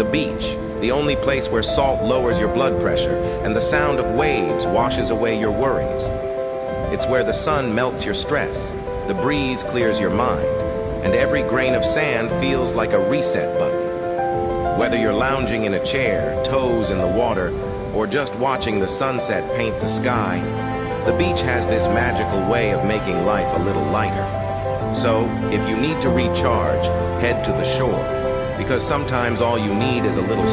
The beach, the only place where salt lowers your blood pressure and the sound of waves washes away your worries. It's where the sun melts your stress, the breeze clears your mind, and every grain of sand feels like a reset button. Whether you're lounging in a chair, toes in the water, or just watching the sunset paint the sky, the beach has this magical way of making life a little lighter. So, if you need to recharge, head to the shore, because sometimes all you need is a little